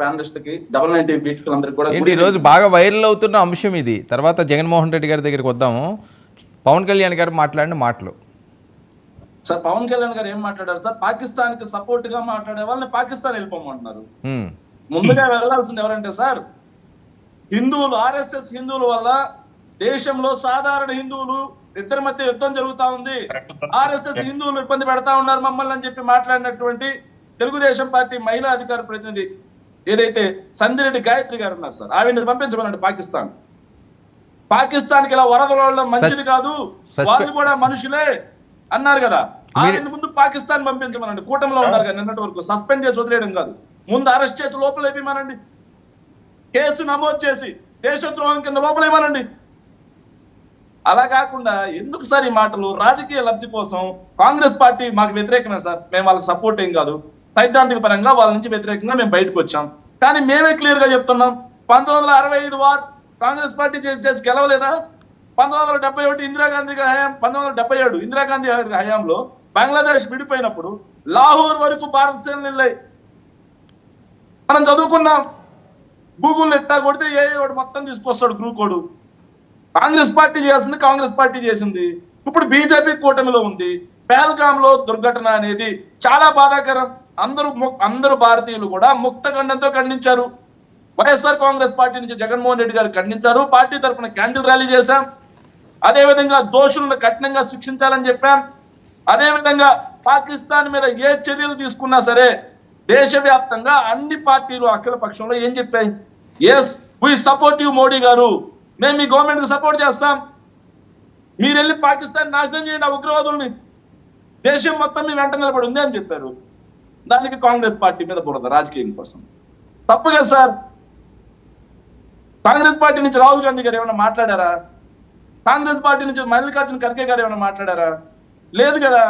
ప్యానలిస్ట్కి double 90 వీక్షకులందరికీ కూడా ఏంటి ఈరోజు బాగా వైరల్ అవుతున్న అంశం ఇది. తర్వాత జగన్మోహన్ రెడ్డి గారి దగ్గరికి వద్దాము. పవన్ కళ్యాణ్ గారు మాట్లాడిన మాటలు. సార్ పవన్ కళ్యాణ్ గారు ఏం మాట్లాడారు సార్? పాకిస్తాన్ కి సపోర్ట్ గా మాట్లాడే వాళ్ళని పాకిస్తాన్ వెళ్ళిపోమంటున్నారు. ముందుగా వెళ్లాల్సింది ఎవరంటే సార్, హిందువులు, ఆర్ఎస్ఎస్ హిందువుల వల్ల దేశంలో సాధారణ హిందువులు ఇద్దరి మధ్య యుద్ధం జరుగుతా ఉంది, ఆర్ఎస్ఎస్ హిందువులు ఇబ్బంది పెడతా ఉన్నారు మమ్మల్ని అని చెప్పి మాట్లాడినటువంటి తెలుగుదేశం పార్టీ మహిళా అధికార ప్రతినిధి ఏదైతే సందిరెడ్డి గాయత్రి గారు ఉన్నారు సార్, ఆవిడని పంపించమనండి పాకిస్తాన్. పాకిస్తాన్కి ఇలా వరదలు మంచిది కాదు, వాళ్ళు కూడా మనుషులే అన్నారు కదా, ఆవిడ ముందు పాకిస్తాన్ పంపించమనండి. కూటమిలో ఉన్నారు కదా నిన్నటి వరకు, సస్పెండ్ చేసి వదిలేయడం కాదు, ముందు అరెస్ట్ చేసి లోపల వేయమనండి, కేసు నమోదు చేసి దేశద్రోహం కింద లోపల వేయమనండి. అలా కాకుండా ఎందుకు సార్ ఈ మాటలు? రాజకీయ లబ్ధి కోసం కాంగ్రెస్ పార్టీ మాకు వ్యతిరేకమే సార్, మేము వాళ్ళకి సపోర్ట్ ఏం కాదు, సైద్ధాంతిక పరంగా వాళ్ళ నుంచి వ్యతిరేకంగా మేము బయటకు వచ్చాం. కానీ మేమే క్లియర్ గా చెప్తున్నాం, 1965 వార్ కాంగ్రెస్ పార్టీ చేసి గెలవలేదా? 1971 ఇందిరాగాంధీ హయాం, 1977 ఇందిరాగాంధీ హయాంలో బంగ్లాదేశ్ విడిపోయినప్పుడు లాహోర్ వరకు భారత సేనలు వెళ్ళాయి. మనం చదువుకున్నాం, గూగుల్ ఎట్టా కొడితే ఏ మొత్తం తీసుకొస్తాడు గ్రూప్ కోడ్. కాంగ్రెస్ పార్టీ చేయాల్సింది కాంగ్రెస్ పార్టీ చేసింది. ఇప్పుడు బీజేపీ కూటమిలో ఉంది. పహల్గామ్ లో దుర్ఘటన అనేది చాలా బాధాకరం. అందరూ భారతీయులు కూడా ముక్త ఖండంతో ఖండించారు. వైఎస్ఆర్ కాంగ్రెస్ పార్టీ నుంచి జగన్మోహన్ రెడ్డి గారు ఖండించారు. పార్టీ తరఫున క్యాండిల్ ర్యాలీ చేశాం. అదేవిధంగా దోషులను కఠినంగా శిక్షించాలని చెప్పాం. అదేవిధంగా పాకిస్తాన్ మీద ఏ చర్యలు తీసుకున్నా సరే దేశవ్యాప్తంగా అన్ని పార్టీలు అఖిల పక్షంలో ఏం చెప్పాయి? Yes we support you Modi గారు, మేము మీ గవర్నమెంట్ కి సపోర్ట్ చేస్తాం, మీరు వెళ్ళి పాకిస్తాన్ నాశనం చేయండి ఆ ఉగ్రవాదుల్ని, దేశం మొత్తం మీ వెంట నిలబడి ఉంది అని చెప్పారు. దానికి కాంగ్రెస్ పార్టీ మీద బురద రాజకీయం కోసం. తప్పు కదా సార్? కాంగ్రెస్ పార్టీ నుంచి రాహుల్ గాంధీ గారు ఏమైనా మాట్లాడారా? కాంగ్రెస్ పార్టీ నుంచి మల్లికార్జున ఖర్గే గారు ఏమైనా మాట్లాడారా? లేదు కదా.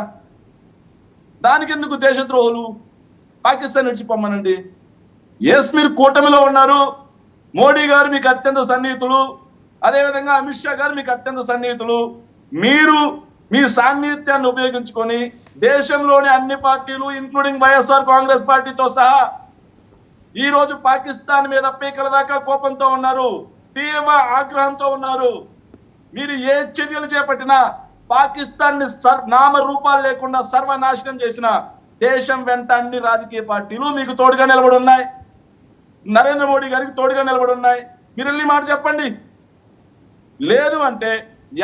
దానికి ఎందుకు దేశద్రోహులు? పాకిస్తాన్ నుంచి పొమ్మనండి. ఎస్ మీరు కూటమిలో ఉన్నారు, మోడీ గారు మీకు అత్యంత సన్నిహితులు, అదేవిధంగా అమిత్ షా గారు మీకు అత్యంత సన్నిహితులు. మీరు మీ సాన్నిహిత్యాన్ని ఉపయోగించుకొని దేశంలోని అన్ని పార్టీలు ఇంక్లూడింగ్ వైఎస్ఆర్ కాంగ్రెస్ పార్టీతో సహా ఈ రోజు పాకిస్తాన్ మీద పీకల దాకా కోపంతో ఉన్నారు, తీవ్ర ఆగ్రహంతో ఉన్నారు. మీరు ఏ చర్యలు చేపట్టినా పాకిస్తాన్ ని నామ రూపాలు లేకుండా సర్వనాశనం చేసిన దేశం వెంట అన్ని రాజకీయ పార్టీలు మీకు తోడుగా నిలబడి ఉన్నాయి, నరేంద్ర మోడీ గారికి తోడుగా నిలబడి ఉన్నాయి. మీరు వెళ్ళి మాట చెప్పండి. లేదు అంటే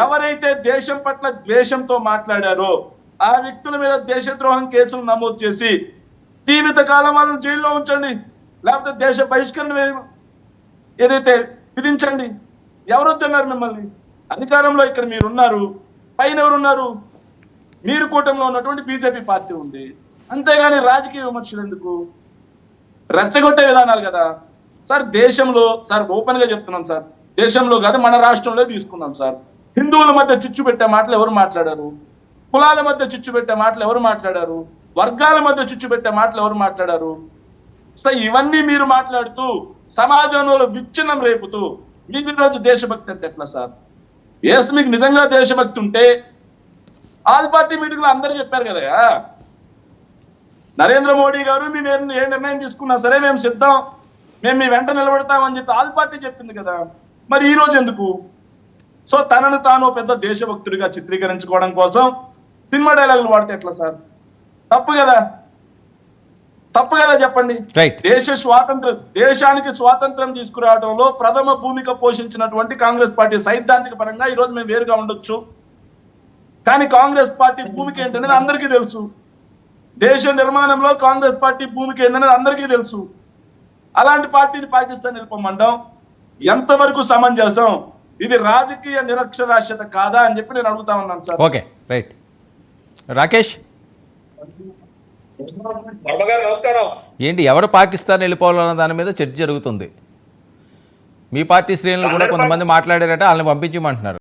ఎవరైతే దేశం పట్ల ద్వేషంతో మాట్లాడారో ఆ వ్యక్తుల మీద దేశద్రోహం కేసులు నమోదు చేసి జీవితకాలం వాళ్ళని జైల్లో ఉంచండి, లేకపోతే దేశ బహిష్కరణ ఏదైతే విధించండి. ఎవరు వద్దన్నారు మిమ్మల్ని? అధికారంలో ఇక్కడ మీరున్నారు, పైన ఎవరున్నారు? మీరు కూటమిలో ఉన్నటువంటి బీజేపీ పార్టీ ఉంది. అంతేగాని రాజకీయ విమర్శలు ఎందుకు? రెచ్చగొట్టే విధానాలు కదా సార్. దేశంలో సార్ ఓపెన్ గా చెప్తున్నాం సార్, దేశంలో కాదు మన రాష్ట్రంలో తీసుకున్నాం సార్, హిందువుల మధ్య చిచ్చు పెట్టే మాటలు ఎవరు మాట్లాడారు? కులాల మధ్య చిచ్చు పెట్టే మాటలు ఎవరు మాట్లాడారు? వర్గాల మధ్య చిచ్చు పెట్టే మాటలు ఎవరు మాట్లాడారు? సో ఇవన్నీ మీరు మాట్లాడుతూ సమాజంలో విచ్ఛిన్నం రేపుతూ మీకు ఈరోజు దేశభక్తి అంటే ఎట్లా సార్? ఎస్ మీకు నిజంగా దేశభక్తి ఉంటే ఆల్ పార్టీ మీటింగ్ లో అందరూ చెప్పారు కదా, నరేంద్ర మోడీ గారు మేము ఏ నిర్ణయం తీసుకున్నా సరే మేము సిద్ధం, మేము మీ వెంట నిలబడతామని చెప్పి ఆల్ పార్టీ చెప్పింది కదా. మరి ఈ రోజు ఎందుకు? సో తనను తాను పెద్ద దేశభక్తుడిగా చిత్రీకరించుకోవడం కోసం సినిమా డైలాగులు వాడితే ఎట్లా సార్? తప్పు కదా, తప్పు కదా చెప్పండి. దేశానికి స్వాతంత్రం తీసుకురావడంలో ప్రథమ భూమిక పోషించినటువంటి కాంగ్రెస్ పార్టీ సైద్ధాంతిక పరంగా ఈ రోజు మేము వేరుగా ఉండొచ్చు, కానీ కాంగ్రెస్ పార్టీ భూమిక ఏంటనేది అందరికీ తెలుసు. దేశ నిర్మాణంలో కాంగ్రెస్ పార్టీ భూమిక ఏంటనేది అందరికీ తెలుసు. అలాంటి పార్టీని పాకిస్తాన్ వెళ్ళిపోమంటాం ఎంతవరకు సమంజసం? ఇది రాజకీయ నిరక్షరాస్యత కాదా అని చెప్పి నేను అడుగుతా ఉన్నాను సార్. Okay right. రాకేష్ ఏంటి ఎవరు పాకిస్తాన్ వెళ్ళిపోవాలన్న దాని మీద చర్చ జరుగుతుంది. మీ పార్టీ శ్రేణులు కూడా కొంతమంది మాట్లాడారట, వాళ్ళని పంపించమంటున్నారు.